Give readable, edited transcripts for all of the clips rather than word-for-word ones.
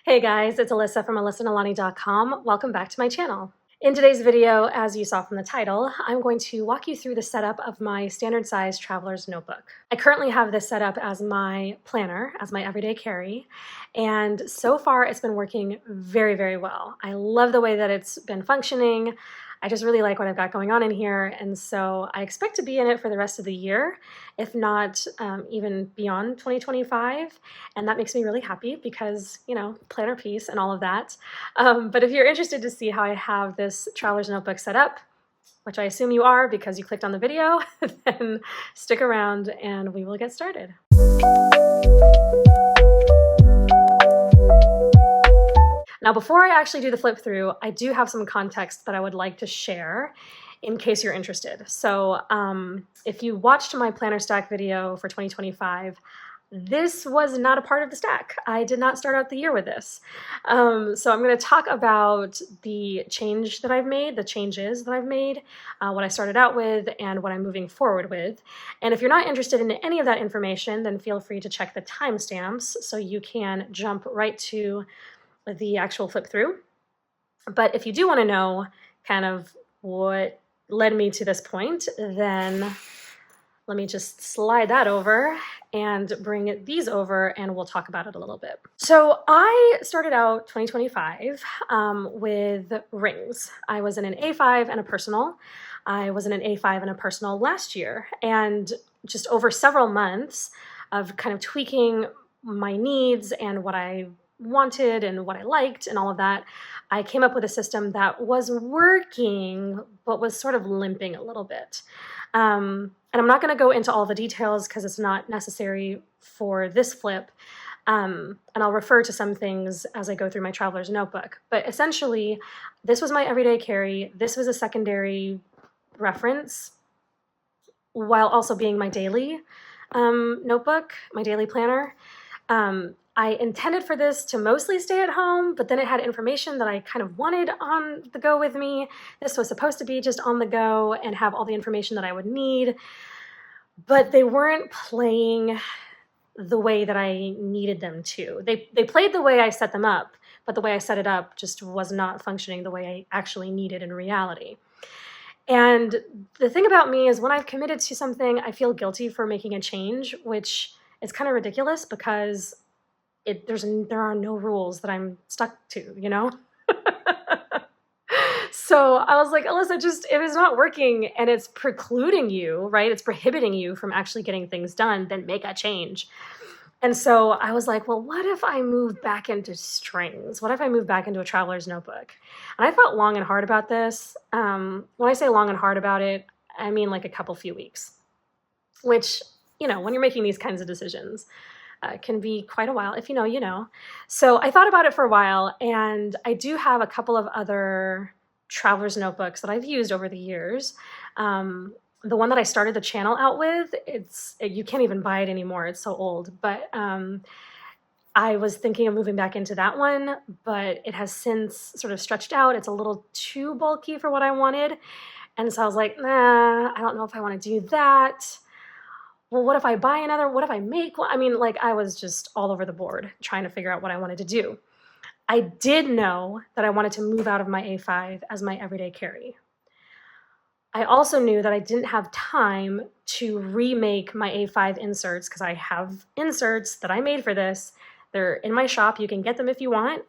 Hey guys, it's Alyssa from AlyssaNalani.com. Welcome back to my channel. In today's video, as you saw from the title, I'm going to walk you through the setup of my standard size traveler's notebook. I currently have this set up as my planner, as my everyday carry, and so far it's been working very, very well. I love the way that it's been functioning. I just really like what I've got going on in here, and so I expect to be in it for the rest of the year, if not even beyond 2025, and that makes me really happy because, you know, planner piece and all of that. But if you're interested to see how I have this traveler's notebook set up, which I assume you are because you clicked on the video, then stick around and we will get started. Now, before I actually do the flip through, I do have some context that I would like to share in case you're interested. So if you watched my planner stack video for 2025, this was not a part of the stack. I did not start out the year with this. So I'm going to talk about the change that I've made, the changes that I've made, what I started out with, and what I'm moving forward with. And if you're not interested in any of that information, then feel free to check the timestamps so you can jump right to the actual flip through. But if you do want to know kind of what led me to this point, then let me just slide that over and bring these over and we'll talk about it a little bit. So I started out 2025 with rings. I was in an A5 and a personal. I was in an A5 and a personal last year, and just over several months of kind of tweaking my needs and what I wanted and what I liked and all of that, I came up with a system that was working but was sort of limping a little bit. And I'm not going to go into all the details because it's not necessary for this flip. And I'll refer to some things as I go through my traveler's notebook. But essentially, this was my everyday carry. This was a secondary reference while also being my daily notebook, my daily planner. I intended for this to mostly stay at home, but then it had information that I kind of wanted on the go with me. This was supposed to be just on the go and have all the information that I would need, but they weren't playing the way that I needed them to. They played the way I set them up, but the way I set it up just was not functioning the way I actually needed in reality. And the thing about me is when I've committed to something, I feel guilty for making a change, which is kind of ridiculous because there are no rules that I'm stuck to, you know? So I was like, Alyssa, if it's not working and it's precluding you, right? It's prohibiting you from actually getting things done, then make a change. And so I was like, well, what if I move back into strings? What if I move back into a traveler's notebook? And I thought long and hard about this. When I say long and hard about it, I mean like a few weeks, which, you know, when you're making these kinds of decisions, can be quite a while. If you know, you know. So I thought about it for a while, and I do have a couple of other traveler's notebooks that I've used over the years. The one that I started the channel out with, you can't even buy it anymore. It's so old. But I was thinking of moving back into that one, but it has since sort of stretched out. It's a little too bulky for what I wanted. And so I was like, nah, I don't know if I want to do that. Well, what if I buy another? What if I make one? I mean, like, I was just all over the board trying to figure out what I wanted to do. I did know that I wanted to move out of my A5 as my everyday carry. I also knew that I didn't have time to remake my A5 inserts because I have inserts that I made for this. They're in my shop. You can get them if you want.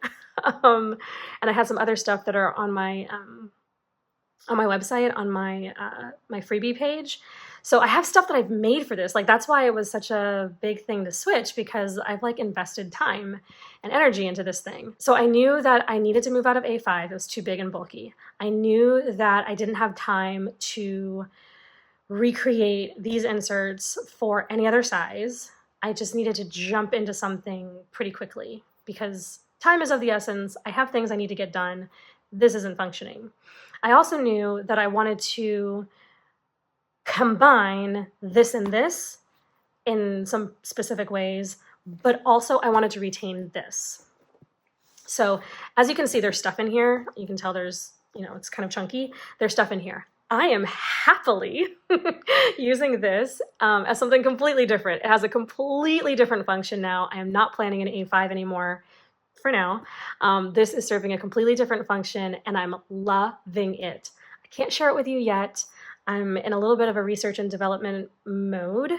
And I had some other stuff that are on my website, on my freebie page. So I have stuff that I've made for this. Like, that's why it was such a big thing to switch, because I've like invested time and energy into this thing. So I knew that I needed to move out of A5. It was too big and bulky. I knew that I didn't have time to recreate these inserts for any other size. I just needed to jump into something pretty quickly because time is of the essence. I have things I need to get done. This isn't functioning. I also knew that I wanted to combine this and this in some specific ways, but also I wanted to retain this. So as you can see, there's stuff in here. You can tell there's, you know, it's kind of chunky. There's stuff in here. I am happily using this as something completely different. It has a completely different function now. I am not planning an A5 anymore. for now. This is serving a completely different function, and I'm loving it. I can't share it with you yet. I'm in a little bit of a research and development mode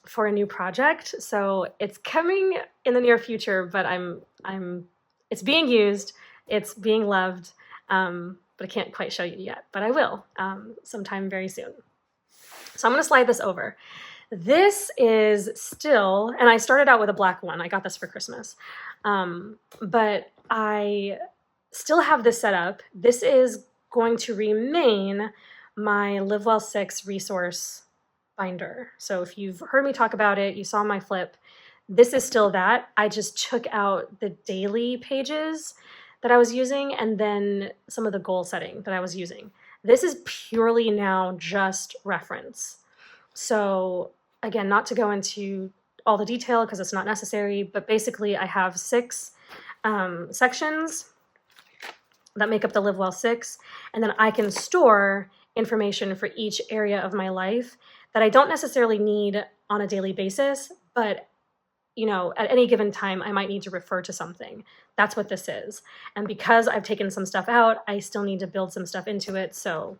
for a new project, so it's coming in the near future, but it's being used, it's being loved, but I can't quite show you yet, but I will sometime very soon. So I'm going to slide this over. This is still, and I started out with a black one. I got this for Christmas, but I still have this set up. This is going to remain my Live Well 6 resource binder. So if you've heard me talk about it, you saw my flip, this is still that. I just took out the daily pages that I was using and then some of the goal setting that I was using. This is purely now just reference. So again, not to go into all the detail because it's not necessary, but basically I have 6 sections that make up the Live Well 6, and then I can store information for each area of my life that I don't necessarily need on a daily basis, but at any given time, I might need to refer to something. That's what this is. And because I've taken some stuff out, I still need to build some stuff into it. So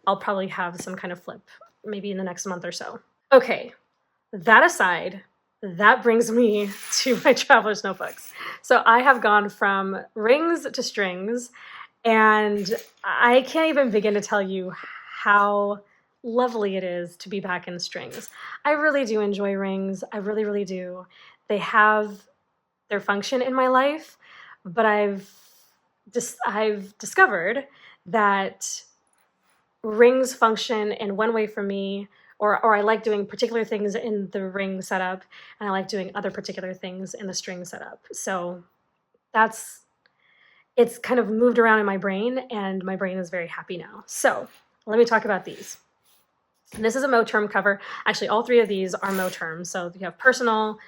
I'll probably have some kind of flip maybe in the next month or so. Okay, that aside, that brings me to my traveler's notebooks. So I have gone from rings to strings, and I can't even begin to tell you how lovely it is to be back in strings. I really do enjoy rings. I really, really do. They have their function in my life, but I've discovered that rings function in one way for me, or I like doing particular things in the ring setup, and I like doing other particular things in the string setup. So it's kind of moved around in my brain, and my brain is very happy now. So let me talk about these. This is a Moterm cover. Actually, all 3 of these are Moterm. So you have personal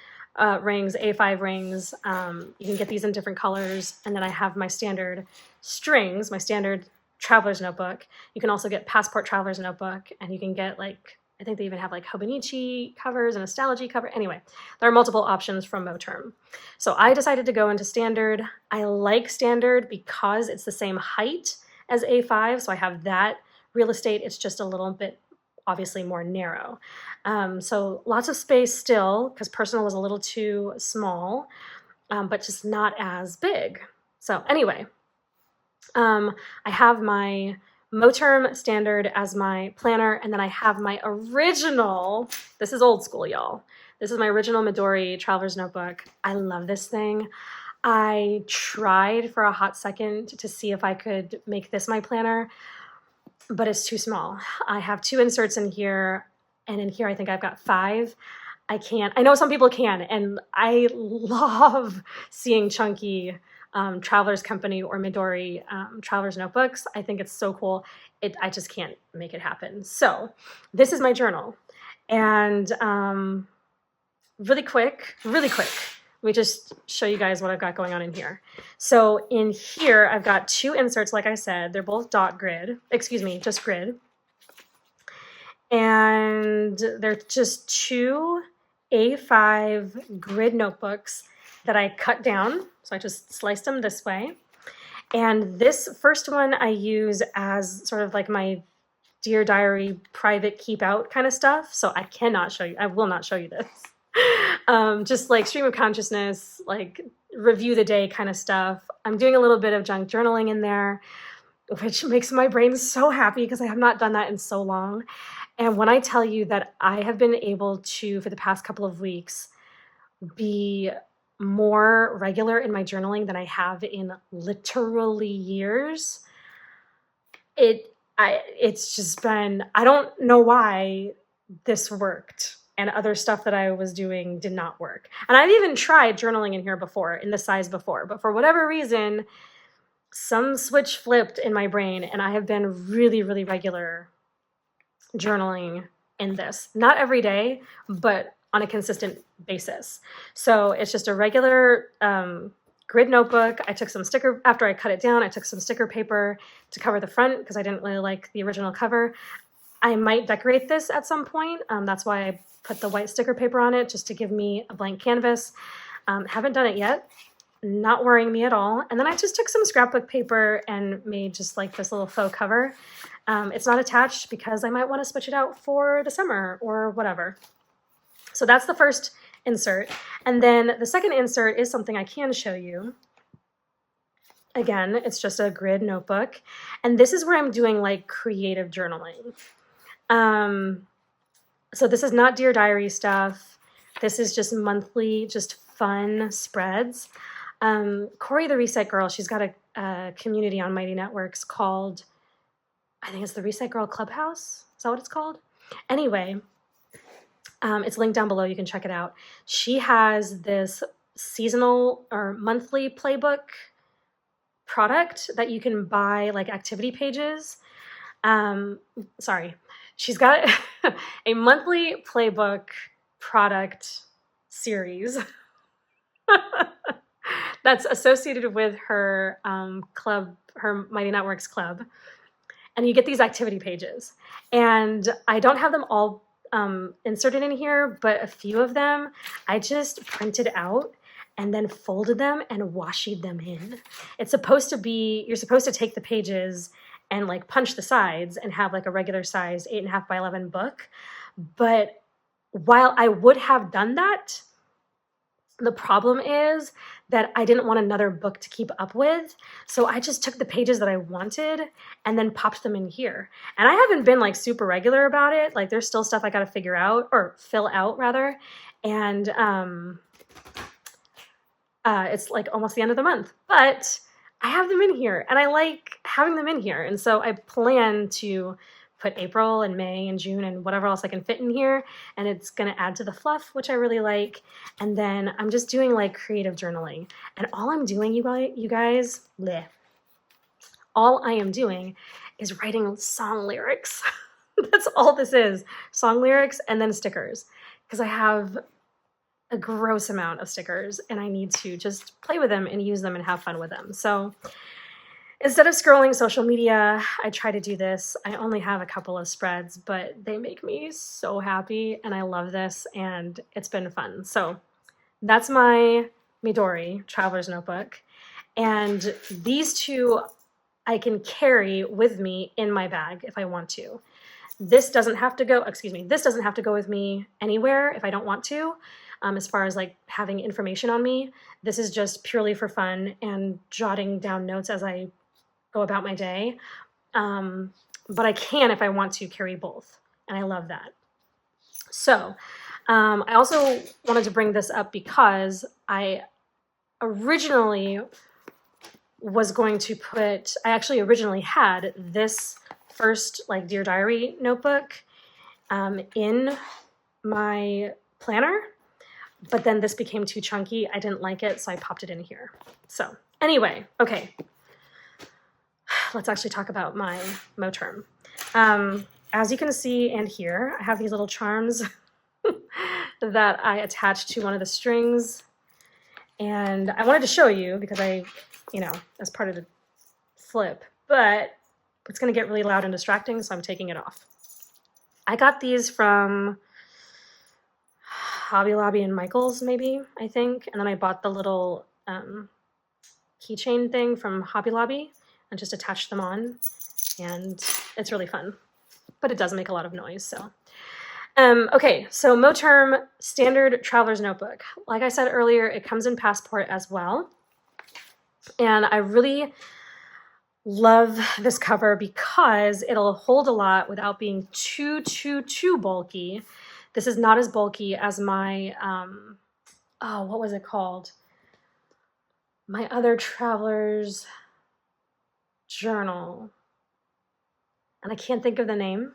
rings, A5 rings. You can get these in different colors. And then I have my standard strings, my standard traveler's notebook. You can also get passport traveler's notebook, and you can get I think they even have Hobonichi covers and Astrology cover. Anyway, there are multiple options from Moterm. So I decided to go into standard. I like standard because it's the same height as A5. So I have that real estate. It's just a little bit obviously more narrow. So lots of space still, because personal was a little too small, but just not as big. So anyway, I have my Moterm standard as my planner, and then I have my original, this is old school, y'all. This is my original Midori Traveler's Notebook. I love this thing. I tried for a hot second to see if I could make this my planner, but it's too small. I have 2 inserts in here, and in here I think I've got 5. I can't. I know some people can, and I love seeing chunky Traveler's Company or Midori Traveler's Notebooks. I think it's so cool. I just can't make it happen. So this is my journal, and really quick, let me just show you guys what I've got going on in here. So in here, I've got 2 inserts, like I said. They're both just grid. And they're just 2 A5 grid notebooks that I cut down. So I just sliced them this way. And this first one I use as sort of my Dear Diary private keep out kind of stuff. So I will not show you this. Just stream of consciousness, review the day kind of stuff. I'm doing a little bit of junk journaling in there, which makes my brain so happy because I have not done that in so long. And when I tell you that I have been able to, for the past couple of weeks, be more regular in my journaling than I have in literally years, it's just been, I don't know why this worked. And other stuff that I was doing did not work. And I've even tried journaling in here before, in this size before, but for whatever reason, some switch flipped in my brain, and I have been really, really regular journaling in this. Not every day, but on a consistent basis. So it's just a regular grid notebook. I took some after I cut it down, I took some sticker paper to cover the front because I didn't really like the original cover. I might decorate this at some point. That's why I put the white sticker paper on it, just to give me a blank canvas. Haven't done it yet. not worrying me at all. And then I just took some scrapbook paper and made just like this little faux cover. It's not attached because I might want to switch it out for the summer or whatever. So that's the first insert. And then the second insert is something I can show you. Again, it's just a grid notebook. And this is where I'm doing like creative journaling. So this is not Dear Diary stuff. This is just monthly, just fun spreads. Corey the Reset Girl, she's got a community on Mighty Networks called, I think it's the Reset Girl Clubhouse. Is that what it's called? Anyway, it's linked down below. You can check it out. She has this seasonal or monthly playbook product that you can buy, like activity pages. She's got a monthly playbook product series that's associated with her club, her Mighty Networks club. And you get these activity pages. And I don't have them all inserted in here, but a few of them I just printed out and then folded them and washied them in. It's supposed to be, you're supposed to take the pages and like punch the sides and have like a regular size 8.5 by 11 book. But while I would have done that, the problem is that I didn't want another book to keep up with. So I just took the pages that I wanted and then popped them in here. And I haven't been like super regular about it. Like there's still stuff I got to figure out or fill out rather. And it's like almost the end of the month, but I have them in here and I like having them in here. And so I plan to put April and May and June and whatever else I can fit in here. And it's going to add to the fluff, which I really like. And then I'm just doing like creative journaling. And all I'm doing, you guys, all I am doing is writing song lyrics. That's all this is. Song lyrics and then stickers. Because I have a gross amount of stickers and I need to just play with them and use them and have fun with them. So instead of scrolling social media, I try to do this. I only have a couple of spreads, but they make me so happy and I love this and it's been fun. So that's my Midori Traveler's Notebook. And these two I can carry with me in my bag if I want to. This doesn't have to go, this doesn't have to go with me anywhere if I don't want to. As far as like having information on me, this is just purely for fun and jotting down notes as I go about my day. But I can, if I want to, carry both. And I love that. So I also wanted to bring this up because I originally was going to put, I actually originally had this first like Dear Diary notebook in my planner. But then this became too chunky. I didn't like it, so I popped it in here. So anyway, okay. Let's actually talk about my Moterm. As you can see and hear, I have these little charms that I attached to one of the strings. And I wanted to show you because as part of the flip, but it's gonna get really loud and distracting, so I'm taking it off. I got these from Hobby Lobby and Michael's, maybe, I think. And then I bought the little keychain thing from Hobby Lobby and just attached them on. And it's really fun, but it does make a lot of noise. So, okay, so Moterm Standard Traveler's Notebook. Like I said earlier, it comes in Passport as well. And I really love this cover because it'll hold a lot without being too bulky. This is not as bulky as my, what was it called? My other Traveler's Journal. And I can't think of the name.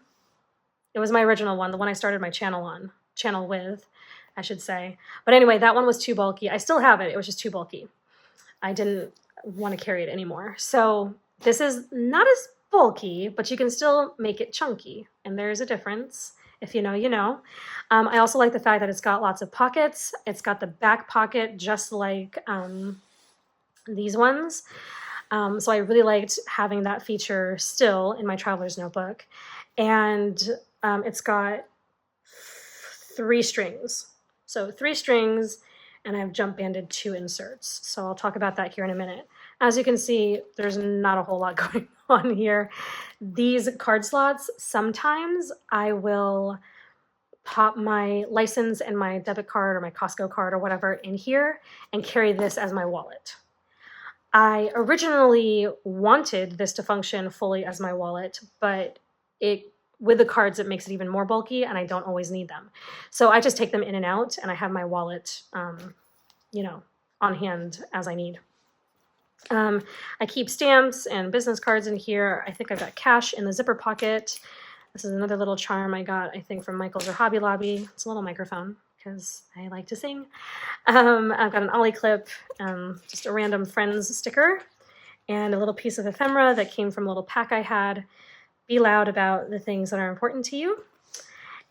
It was my original one, the one I started my channel with, I should say. But anyway, that one was too bulky. I still have it. It was just too bulky. I didn't want to carry it anymore. So this is not as bulky, but you can still make it chunky. And there's a difference. If you know, you know. I also like the fact that it's got lots of pockets. It's got the back pocket just like these ones. So I really liked having that feature still in my Traveler's Notebook. And it's got 3 strings. So 3 strings and I've jump banded 2 inserts. So I'll talk about that here in a minute. As you can see, there's not a whole lot going on here. These card slots, sometimes I will pop my license and my debit card or my Costco card or whatever in here and carry this as my wallet. I originally wanted this to function fully as my wallet, but with the cards, it makes it even more bulky and I don't always need them. So I just take them in and out and I have my wallet, you know, on hand as I need. I keep stamps and business cards in here. I think I've got cash in the zipper pocket. This is another little charm I got, I think, from Michael's or Hobby Lobby. It's a little microphone because I like to sing. I've got an Ollie clip, just a random Friends sticker, and a little piece of ephemera that came from a little pack I had. Be loud about the things that are important to you.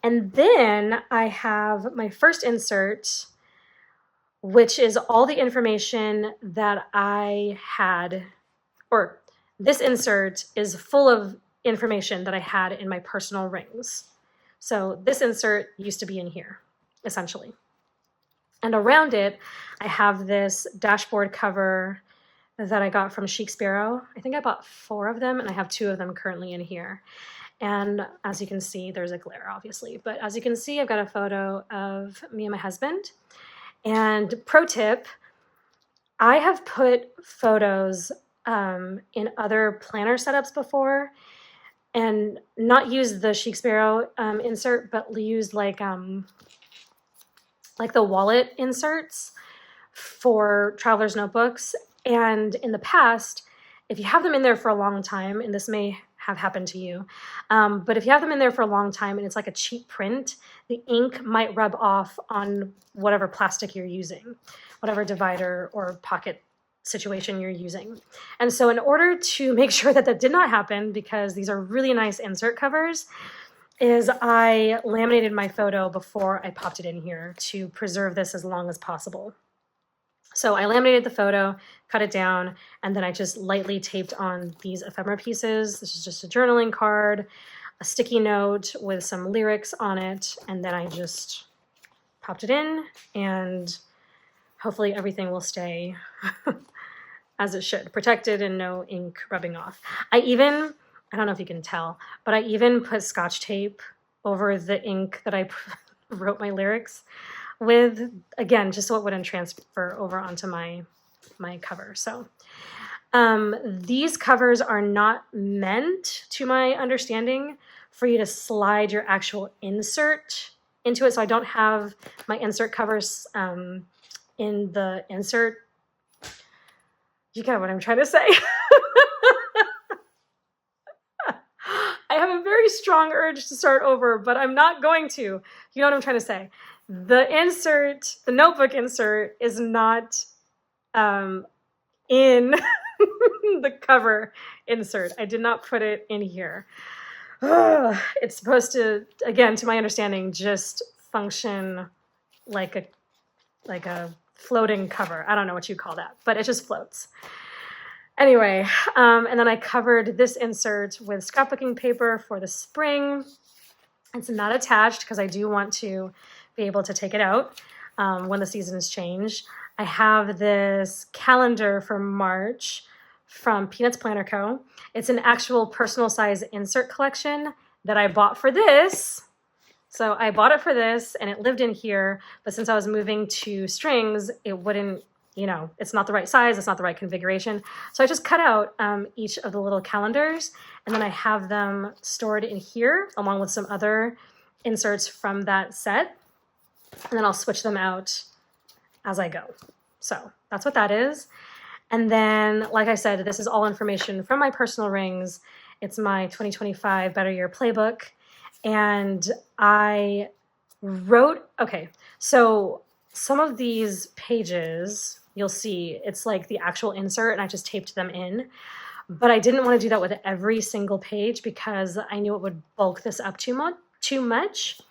And then I have my first insert, which is all the information that I had, or this insert is full of information that I had in my personal rings. So this insert used to be in here, essentially. And around it, I have this dashboard cover that I got from CHIC SPARROW. I think I bought 4 of them, and I have 2 of them currently in here. And as you can see, there's a glare, obviously. But as you can see, I've got a photo of me and my husband. And pro tip, I have put photos in other planner setups before and not used the CHIC SPARROW insert, but used like the wallet inserts for traveler's notebooks. And in the past, if you have them in there for a long time, and this may have happened to you, but if you have them in there for a long time and it's like a cheap print, the ink might rub off on whatever plastic you're using, whatever divider or pocket situation you're using. And so in order to make sure that that did not happen, because these are really nice insert covers, is I laminated my photo before I popped it in here to preserve this as long as possible. So I laminated the photo, cut it down, and then I just lightly taped on these ephemera pieces. This is just a journaling card, a sticky note with some lyrics on it, and then I just popped it in, and hopefully everything will stay as it should, protected and no ink rubbing off. I don't know if you can tell, but I even put Scotch tape over the ink that I wrote my lyrics with, again, just so it wouldn't transfer over onto my cover. So these covers are not meant, to my understanding, for you to slide your actual insert into it. So I don't have my insert covers in the insert. You get what I'm trying to say. I have a very strong urge to start over, but I'm not going to. You know what I'm trying to say. The insert, the notebook insert, is not in the cover insert. I did not put it in here. It's supposed to, again, to my understanding, just function like a floating cover. I don't know what you call that, but it just floats. Anyway, and then I covered this insert with scrapbooking paper for the spring. It's not attached because I do want to be able to take it out when the seasons change. I have this calendar for March from Peanuts Planner Co. It's an actual personal size insert collection that I bought for this. So I bought it for this and it lived in here, but since I was moving to strings, it wouldn't, it's not the right size, it's not the right configuration. So I just cut out each of the little calendars, and then I have them stored in here along with some other inserts from that set. And then I'll switch them out as I go. So that's what that is. And then, like I said, this is all information from my personal rings. It's my 2025 Better Year Playbook. And I wrote, okay, so some of these pages, you'll see it's like the actual insert and I just taped them in. But I didn't want to do that with every single page because I knew it would bulk this up too much.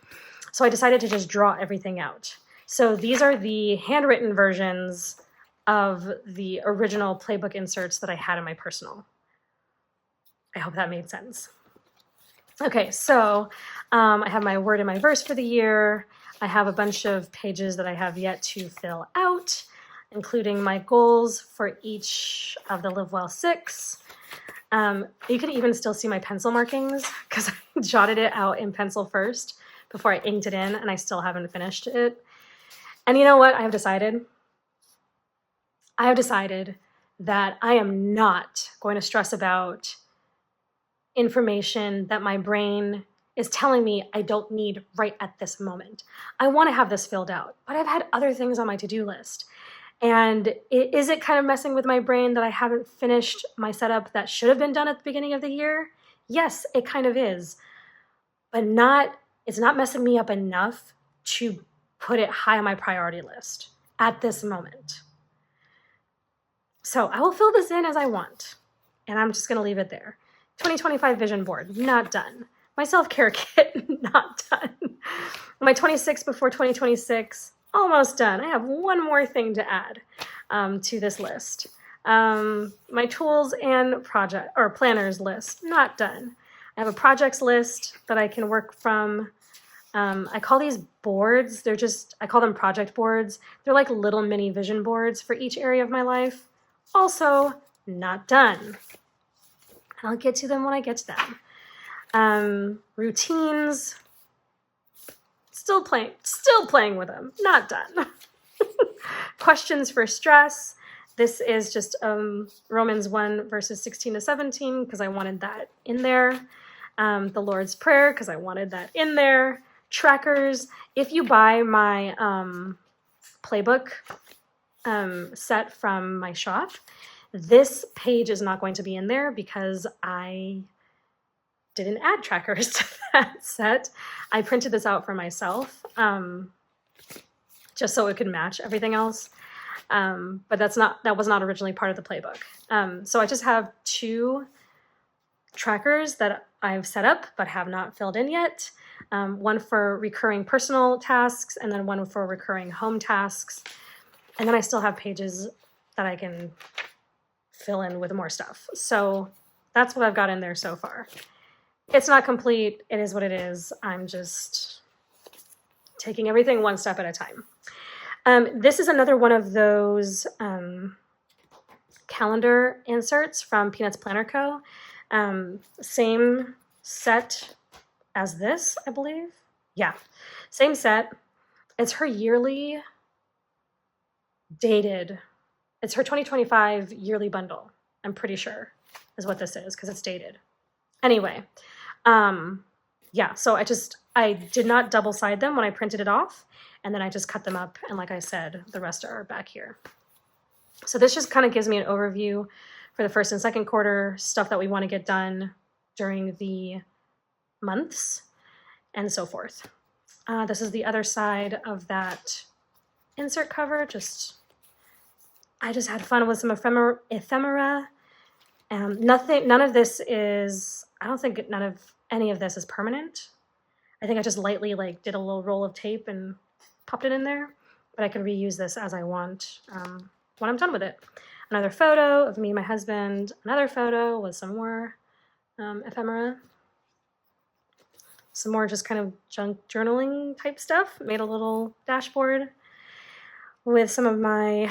So I decided to just draw everything out. So these are the handwritten versions of the original playbook inserts that I had in my personal. I hope that made sense. Okay, so I have my word and my verse for the year. I have a bunch of pages that I have yet to fill out, including my goals for each of the Live Well 6. You can even still see my pencil markings because I jotted it out in pencil first before I inked it in, and I still haven't finished it. And you know what I have decided? I have decided that I am not going to stress about information that my brain is telling me I don't need right at this moment. I want to have this filled out, but I've had other things on my to-do list. And is it kind of messing with my brain that I haven't finished my setup that should have been done at the beginning of the year? Yes, it kind of is. But it's not messing me up enough to put it high on my priority list at this moment. So I will fill this in as I want, and I'm just going to leave it there. 2025 vision board, not done. My self-care kit, not done. My 26 before 2026, almost done. I have one more thing to add to this list. My tools and planners list, not done. I have a projects list that I can work from. I call these boards, I call them project boards. They're like little mini vision boards for each area of my life. Also, not done. I'll get to them when I get to them. Routines, still playing with them, not done. Questions for stress. This is just Romans 1 verses 16 to 17 because I wanted that in there. The Lord's Prayer because I wanted that in there. Trackers. If you buy my playbook set from my shop, this page is not going to be in there because I didn't add trackers to that set. I printed this out for myself just so it could match everything else. But that was not originally part of the playbook. So I just have 2 trackers that I've set up but have not filled in yet. One for recurring personal tasks and then one for recurring home tasks. And then I still have pages that I can fill in with more stuff. So that's what I've got in there so far. It's not complete. It is what it is. I'm just taking everything one step at a time. This is another one of those calendar inserts from Peanuts Planner Co. Same set as this, I believe. Yeah, same set. It's her yearly dated. It's her 2025 yearly bundle, I'm pretty sure, is what this is, because it's dated. Anyway, yeah, so I did not double side them when I printed it off, and then I just cut them up, and like I said, the rest are back here. So this just kind of gives me an overview for the first and second quarter, stuff that we want to get done during the months, and so forth. This is the other side of that insert cover. I just had fun with some ephemera. None of this is, I don't think none of any of this is permanent. I think I just lightly did a little roll of tape and popped it in there, but I can reuse this as I want when I'm done with it. Another photo of me and my husband, another photo with some more ephemera. Some more just kind of junk journaling type stuff. Made a little dashboard with some of my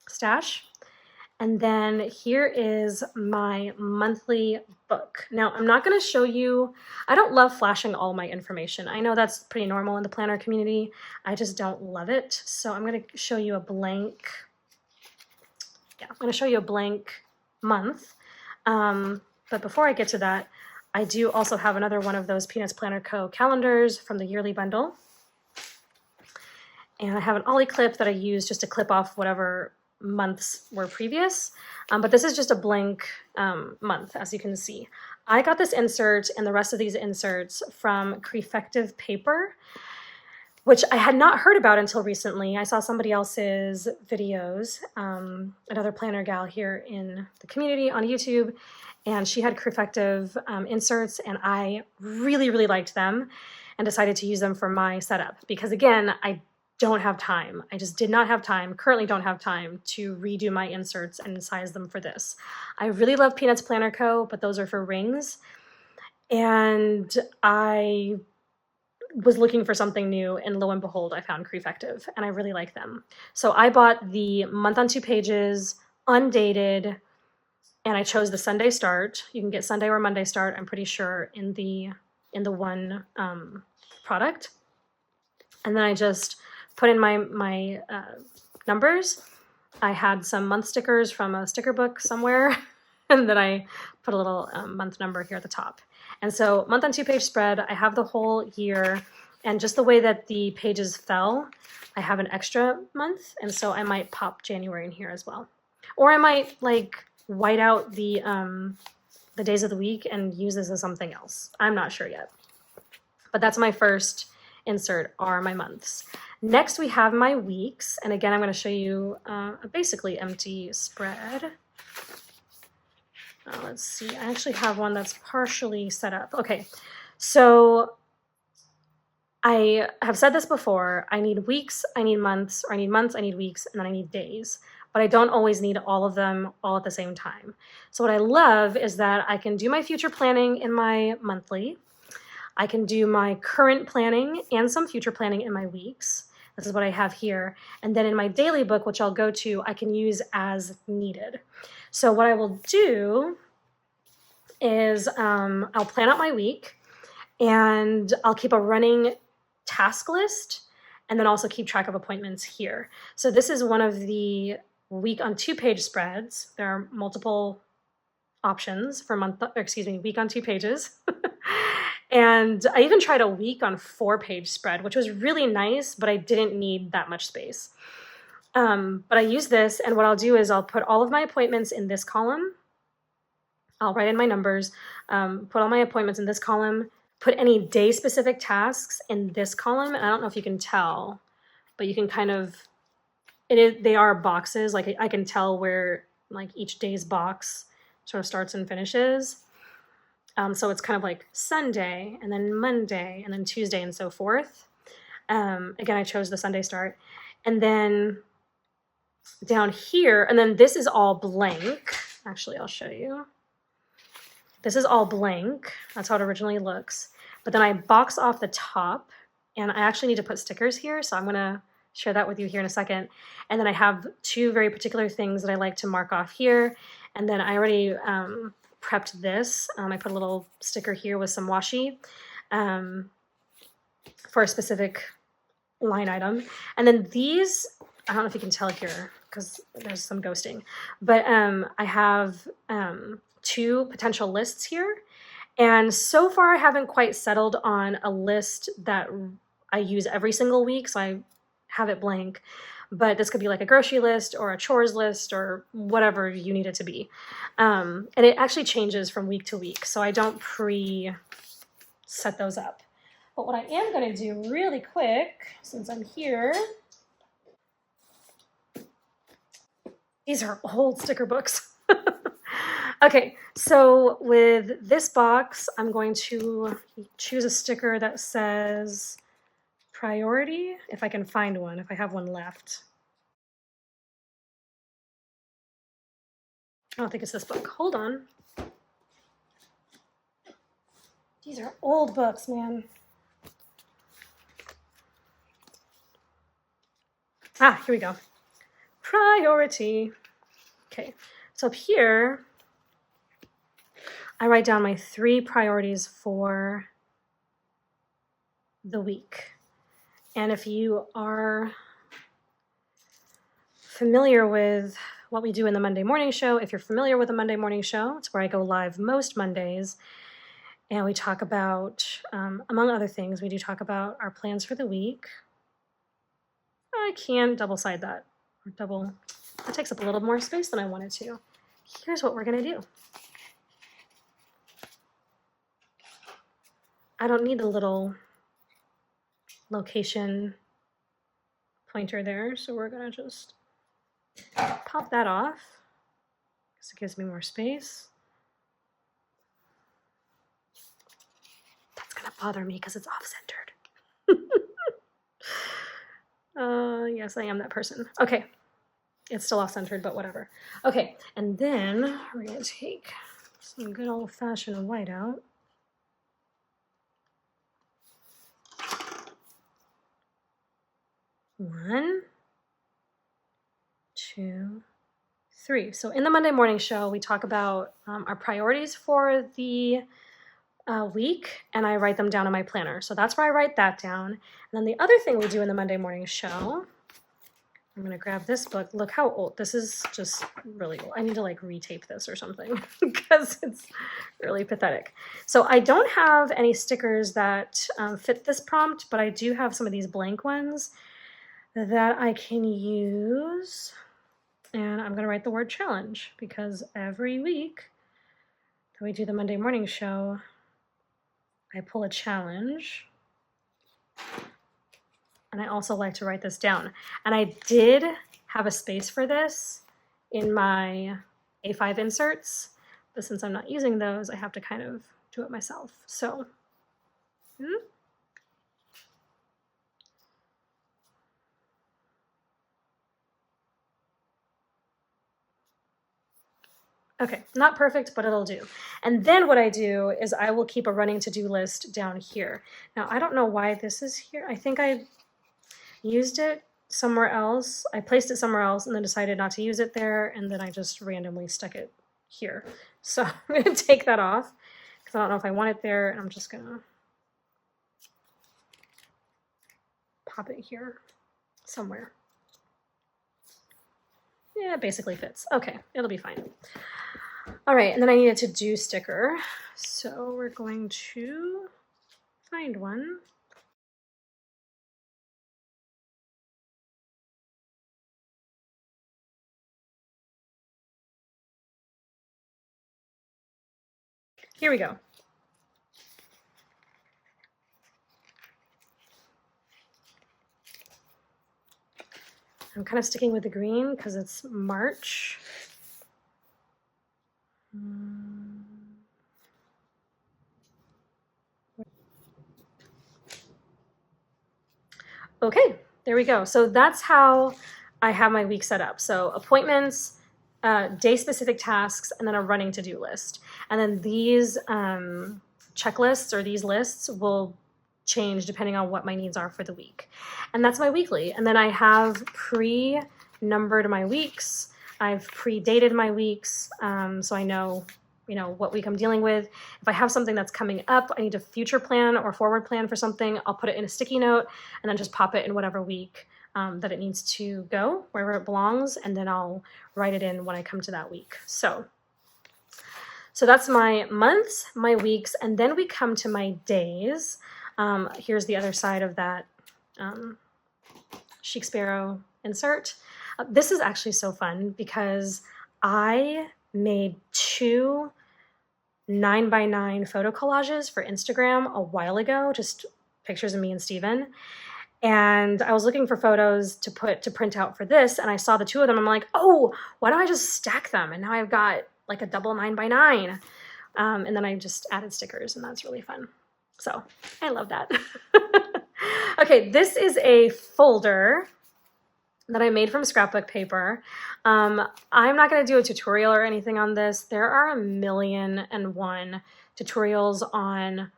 stash. And then here is my monthly book. Now, I'm not going to show you, I don't love flashing all my information. I know that's pretty normal in the planner community. I just don't love it. So I'm going to show you a blank, I'm going to show you a blank month. But before I get to that, I do also have another one of those Peanuts Planner Co. calendars from the yearly bundle. And I have an ollie clip that I use just to clip off whatever months were previous. But this is just a blank month, as you can see. I got this insert and the rest of these inserts from CREFFECTIVE paper, which I had not heard about until recently. I saw somebody else's videos, another planner gal here in the community on YouTube, and she had CREFFECTIVE inserts, and I really, really liked them and decided to use them for my setup because, again, I don't have time. I just did not have time, currently don't have time to redo my inserts and size them for this. I really love Peanuts Planner Co., but those are for rings. And I was looking for something new, and lo and behold, I found CREFFECTIVE, and I really like them. So I bought the month on 2 pages, undated, and I chose the Sunday start. You can get Sunday or Monday start, I'm pretty sure, in the one product. And then I just put in my numbers. I had some month stickers from a sticker book somewhere, and then I put a little month number here at the top. And so month on 2 page spread, I have the whole year, and just the way that the pages fell, I have an extra month, and so I might pop January in here as well. Or I might like white out the days of the week and use this as something else. I'm not sure yet. But that's my first insert, are my months. Next we have my weeks, and again I'm going to show you a basically empty spread. Let's see, I actually have one that's partially set up. Okay, so I have said this before, I need weeks, I need months, or I need months, I need weeks, and then I need days. But I don't always need all of them all at the same time. So what I love is that I can do my future planning in my monthly. I can do my current planning and some future planning in my weeks. This is what I have here. And then in my daily book, which I'll go to, I can use as needed. So what I will do is I'll plan out my week, and I'll keep a running task list, and then also keep track of appointments here. So this is one of the week on 2 page spreads. There are multiple options for week on 2 pages. And I even tried a week on 4 page spread, which was really nice, but I didn't need that much space. But I use this, and what I'll do is I'll put all of my appointments in this column. I'll write in my numbers, put all my appointments in this column, put any day specific tasks in this column. And I don't know if you can tell, but you can kind of, they are boxes. Like I can tell where like each day's box sort of starts and finishes. So it's kind of like Sunday, and then Monday, and then Tuesday, and so forth. Again, I chose the Sunday start. And then down here, and then this is all blank. Actually, I'll show you. This is all blank. That's how it originally looks. But then I box off the top, and I actually need to put stickers here, so I'm going to share that with you here in a second. And then I have 2 very particular things that I like to mark off here. And then I already prepped this. I put a little sticker here with some washi for a specific line item. And then these, I don't know if you can tell here because there's some ghosting, but I have 2 potential lists here. And so far I haven't quite settled on a list that I use every single week, so I have it blank. But this could be like a grocery list or a chores list or whatever you need it to be. And it actually changes from week to week, so I don't pre-set those up. But what I am going to do really quick, since I'm here, these are old sticker books. Okay, so with this box, I'm going to choose a sticker that says priority, if I can find one, if I have one left. I don't think it's this book. Hold on. These are old books, man. Ah, here we go. Priority. Okay, so up here, I write down my 3 priorities for the week. And if you are familiar with what we do in the Monday morning show, if you're familiar with the Monday morning show, it's where I go live most Mondays. And we talk about, among other things, we do talk about our plans for the week. I can double-side that, or that takes up a little more space than I wanted to. Here's what we're gonna do. I don't need the little location pointer there, so we're gonna just pop that off because it gives me more space. That's gonna bother me because it's off-centered. Yes, I am that person. Okay, it's still off-centered, but whatever. Okay, and then we're gonna take some good old-fashioned whiteout. 1, 2, 3. So in the Monday morning show, we talk about our priorities for the week, and I write them down in my planner. So that's where I write that down. And then the other thing we do in the Monday morning show, I'm going to grab this book. Look how old. This is just really old. I need to like retape this or something because it's really pathetic. So I don't have any stickers that fit this prompt, but I do have some of these blank ones that I can use. And I'm going to write the word challenge because every week that we do the Monday morning show, I pull a challenge. And I also like to write this down. And I did have a space for this in my A5 inserts, but since I'm not using those, I have to kind of do it myself. So, okay, not perfect, but it'll do. And then what I do is I will keep a running to-do list down here. Now, I don't know why this is here. I think I used it somewhere else. I placed it somewhere else and then decided not to use it there, and then I just randomly stuck it here. So I'm going to take that off because I don't know if I want it there, and I'm just going to pop it here somewhere. Yeah, it basically fits. Okay, it'll be fine. All right, and then I need a to-do sticker. So we're going to find one. Here we go. I'm kind of sticking with the green because it's March. Okay, there we go. So that's how I have my week set up. So appointments, day-specific tasks, and then a running to-do list. And then these checklists or these lists will change depending on what my needs are for the week. And that's my weekly. And then I have pre-numbered my weeks. I've pre-dated my weeks, so I know what week I'm dealing with. If I have something that's coming up, I need to future plan or forward plan for something, I'll put it in a sticky note and then just pop it in whatever week that it needs to go, wherever it belongs, and then I'll write it in when I come to that week. So that's my months, my weeks, and then we come to my days. Here's the other side of that CHIC SPARROW insert. This is actually so fun because I made 2 9x9 photo collages for Instagram a while ago, just pictures of me and Steven. And I was looking for photos to print out for this, and I saw the 2 of them. I'm like, oh, why don't I just stack them? And now I've got like a double 9x9. And then I just added stickers, and that's really fun. So I love that. Okay, this is a folder that I made from scrapbook paper. I'm not going to do a tutorial or anything on this. There are 1,000,001 tutorials on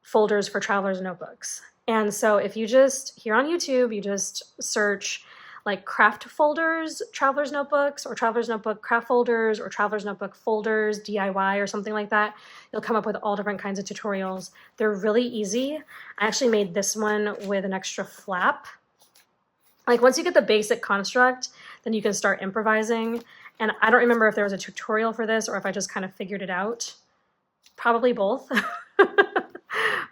folders for traveler's notebooks. And so if you just, here on YouTube, you just search like craft folders, traveler's notebooks, or traveler's notebook craft folders, or traveler's notebook folders, DIY, or something like that, you'll come up with all different kinds of tutorials. They're really easy. I actually made this one with an extra flap. Like once you get the basic construct, then you can start improvising. And I don't remember if there was a tutorial for this or if I just kind of figured it out. Probably both.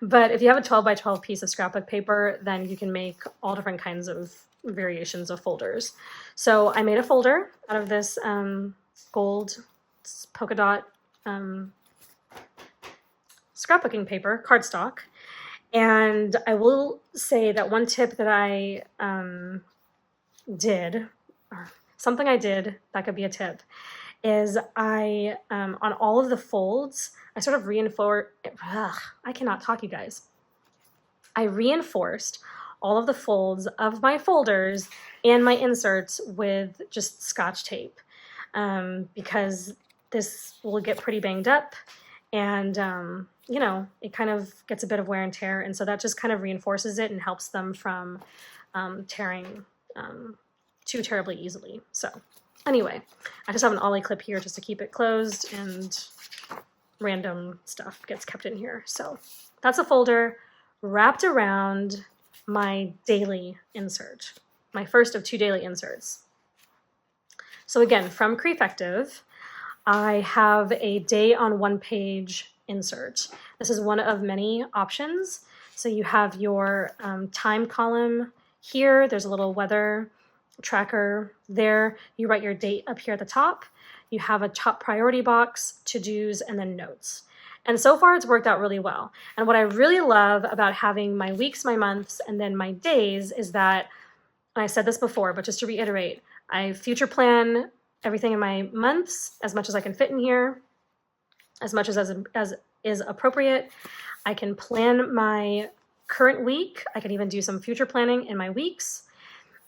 But if you have a 12x12 piece of scrapbook paper, then you can make all different kinds of variations of folders. So I made a folder out of this gold polka dot scrapbooking paper, cardstock. And I will say that one tip that I did, or something I did that could be a tip, is I, on all of the folds, I sort of reinforced, I cannot talk, you guys. I reinforced all of the folds of my folders and my inserts with just Scotch tape because this will get pretty banged up and, it kind of gets a bit of wear and tear. And so that just kind of reinforces it and helps them from tearing too terribly easily. So anyway, I just have an ollie clip here just to keep it closed, and random stuff gets kept in here. So that's a folder wrapped around my daily insert, my first of 2 daily inserts. So again, from CREFFECTIVE, I have a day on 1 page insert. This is one of many options. So you have your time column here. There's a little weather tracker there. You write your date up here at the top. You have a top priority box, to-dos, and then notes. And so far it's worked out really well. And what I really love about having my weeks, my months, and then my days is that, and I said this before, but just to reiterate, I future plan everything in my months as much as I can fit in here, as much as is appropriate. I can plan my current week. I can even do some future planning in my weeks.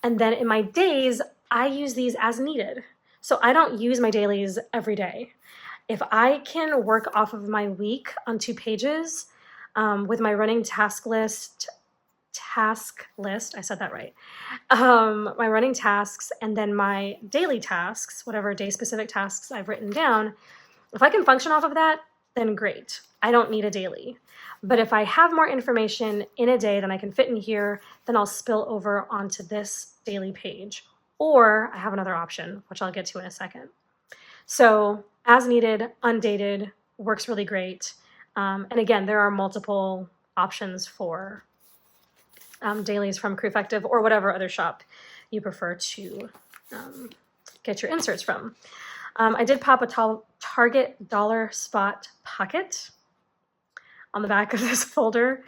And then in my days, I use these as needed. So I don't use my dailies every day. If I can work off of my week on 2 pages with my running task list, I said that right, my running tasks, and then my daily tasks, whatever day specific tasks I've written down, if I can function off of that, then great. I don't need a daily. But if I have more information in a day than I can fit in here, then I'll spill over onto this daily page. Or I have another option, which I'll get to in a second. So as needed, undated, works really great. And again, there are multiple options for dailies from CREFFECTIVE or whatever other shop you prefer to get your inserts from. I did pop a Target dollar spot pocket on the back of this folder,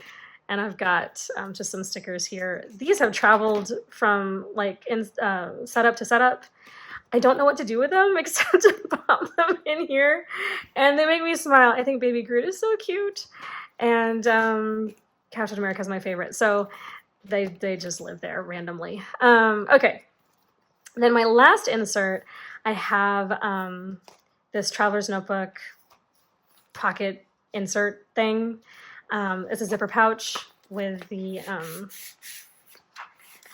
and I've got just some stickers here. These have traveled from like setup to setup. I don't know what to do with them except to pop them in here, and they make me smile. I think Baby Groot is so cute, and Captain America is my favorite, so they just live there randomly. Okay, then my last insert, I have this Traveler's Notebook pocket insert thing. It's a zipper pouch with the,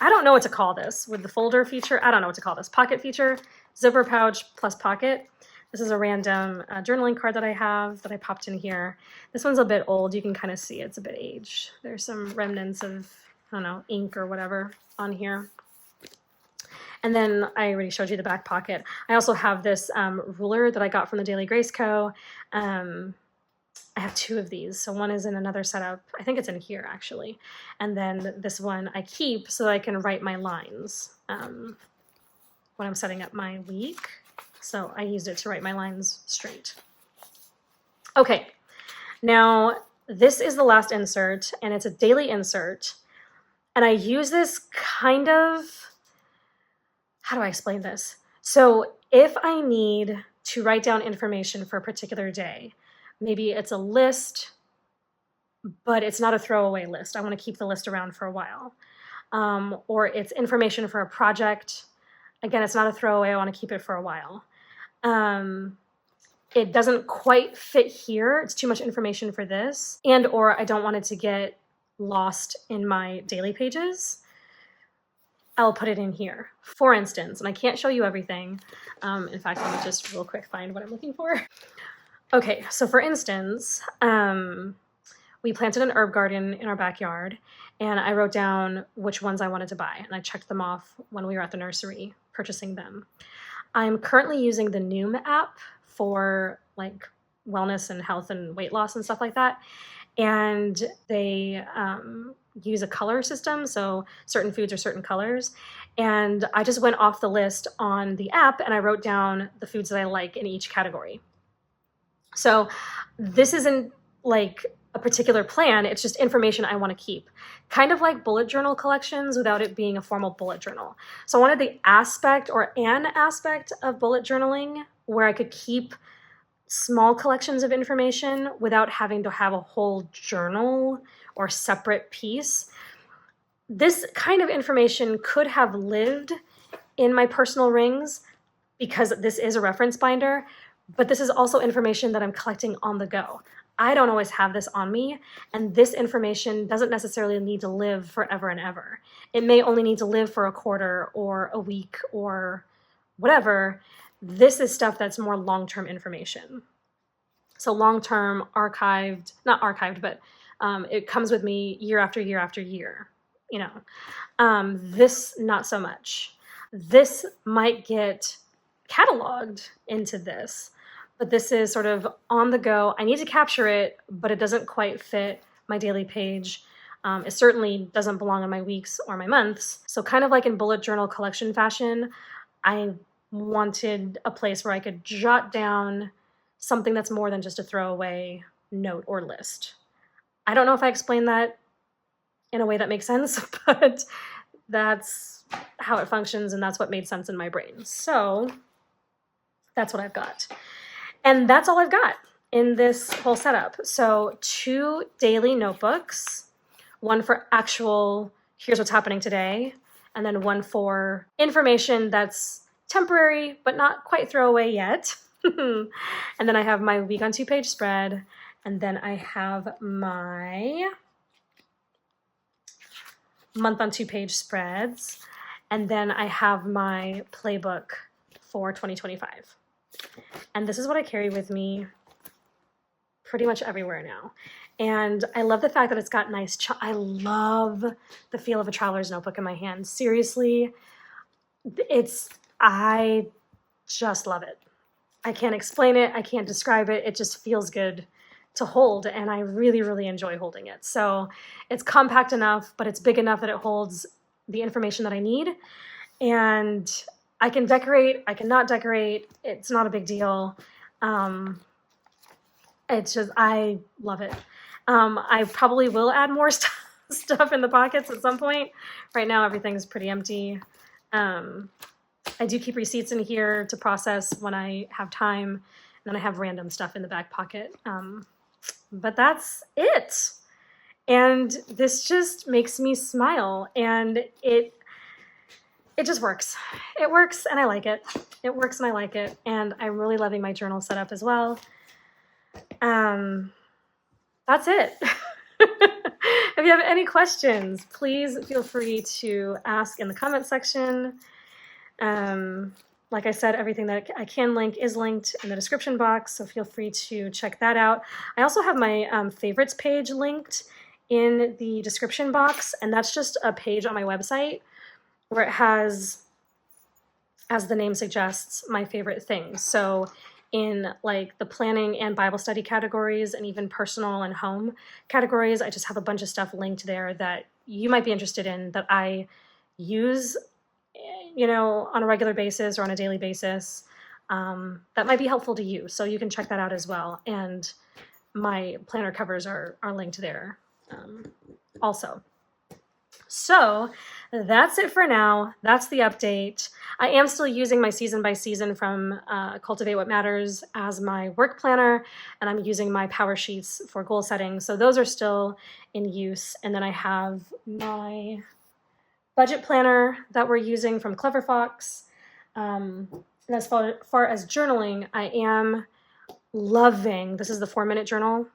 I don't know what to call this, with the folder feature. I don't know what to call this. Pocket feature, zipper pouch plus pocket. This is a random journaling card that I have that I popped in here. This one's a bit old. You can kind of see it's a bit aged. There's some remnants of, I don't know, ink or whatever on here. And then I already showed you the back pocket. I also have this ruler that I got from the Daily Grace Co. I have 2 of these. So one is in another setup. I think it's in here actually. And then this one I keep so that I can write my lines when I'm setting up my week. So I used it to write my lines straight. Okay, now this is the last insert, and it's a daily insert. And I use this kind of, how do I explain this? So if I need to write down information for a particular day, maybe it's a list, but it's not a throwaway list. I want to keep the list around for a while. Or it's information for a project. Again, it's not a throwaway. I want to keep it for a while. It doesn't quite fit here. It's too much information for this. And or I don't want it to get lost in my daily pages. I'll put it in here. For instance, and I can't show you everything. In fact, let me just real quick find what I'm looking for. Okay, so for instance, we planted an herb garden in our backyard, and I wrote down which ones I wanted to buy, and I checked them off when we were at the nursery purchasing them. I'm currently using the Noom app for like wellness and health and weight loss and stuff like that, and they use a color system, so certain foods are certain colors, and I just went off the list on the app and I wrote down the foods that I like in each category. So this isn't like a particular plan, it's just information I want to keep. Kind of like bullet journal collections without it being a formal bullet journal. So I wanted the aspect or an aspect of bullet journaling where I could keep small collections of information without having to have a whole journal or separate piece. This kind of information could have lived in my personal rings because this is a reference binder, but this is also information that I'm collecting on the go. I don't always have this on me, and this information doesn't necessarily need to live forever and ever. It may only need to live for a quarter or a week or whatever. This is stuff that's more long-term information. So long-term archived, not archived, but it comes with me year after year after year, you know. This, not so much. This might get cataloged into this, but this is sort of on the go. I need to capture it, but it doesn't quite fit my daily page. It certainly doesn't belong in my weeks or my months. So kind of like in bullet journal collection fashion, I wanted a place where I could jot down something that's more than just a throwaway note or list. I don't know if I explained that in a way that makes sense, but that's how it functions, and that's what made sense in my brain. So that's what I've got. And that's all I've got in this whole setup. So 2 daily notebooks, one for actual, here's what's happening today, and then one for information that's temporary, but not quite throwaway yet. And then I have my week on 2-page spread, and then I have my month on 2-page spreads, and then I have my playbook for 2025. And this is what I carry with me pretty much everywhere now. And I love the fact that it's got nice, I love the feel of a traveler's notebook in my hand. Seriously, I just love it. I can't explain it. I can't describe it. It just feels good to hold, and I really, really enjoy holding it. So it's compact enough, but it's big enough that it holds the information that I need. And I can decorate, I cannot decorate. It's not a big deal. It's just, I love it. I probably will add more stuff in the pockets at some point. Right now, everything's pretty empty. I do keep receipts in here to process when I have time. And then I have random stuff in the back pocket. But that's it. And this just makes me smile. And it just works. It works and I like it. It works and I like it. And I'm really loving my journal setup as well. That's it. If you have any questions, please feel free to ask in the comment section. Like I said, everything that I can link is linked in the description box, so feel free to check that out. I also have my favorites page linked in the description box, and that's just a page on my website where it has, as the name suggests, my favorite things. So in like the planning and Bible study categories and even personal and home categories, I just have a bunch of stuff linked there that you might be interested in that I use, you know, on a regular basis or on a daily basis, that might be helpful to you. So you can check that out as well. And my planner covers are linked there also. So that's it for now. That's the update. I am still using my season by season from Cultivate What Matters as my work planner, and I'm using my power sheets for goal setting. So those are still in use. And then I have my budget planner that we're using from Clever Fox. And as far as journaling, I am loving, this is the 4-minute journal.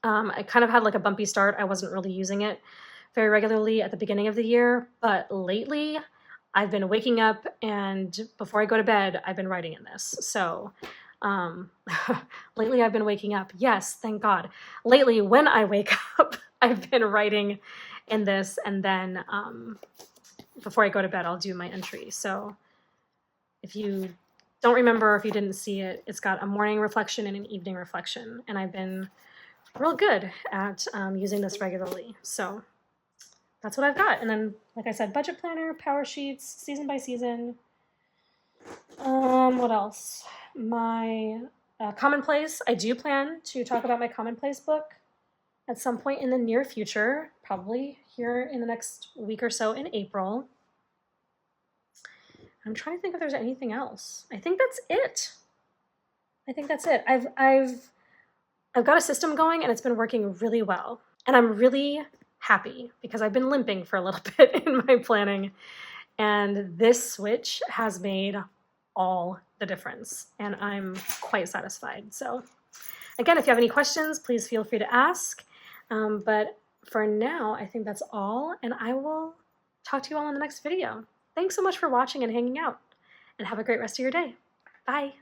I kind of had like a bumpy start. I wasn't really using it very regularly at the beginning of the year, but lately I've been waking up and before I go to bed, I've been writing in this. So lately I've been waking up. Yes, thank God. Lately when I wake up, I've been writing in this, and then before I go to bed, I'll do my entry. So if you don't remember, if you didn't see it, it's got a morning reflection and an evening reflection, and I've been real good at using this regularly. So that's what I've got. And then, like I said, budget planner, power sheets, season by season. What else? My commonplace. I do plan to talk about my commonplace book at some point in the near future, probably here in the next week or so in April. I'm trying to think if there's anything else. I think that's it. I've got a system going and it's been working really well. And I'm really happy because I've been limping for a little bit in my planning. And this switch has made all the difference. And I'm quite satisfied. So Again, if you have any questions, please feel free to ask. But for now, I think that's all, and I will talk to you all in the next video. Thanks so much for watching and hanging out, and have a great rest of your day. Bye.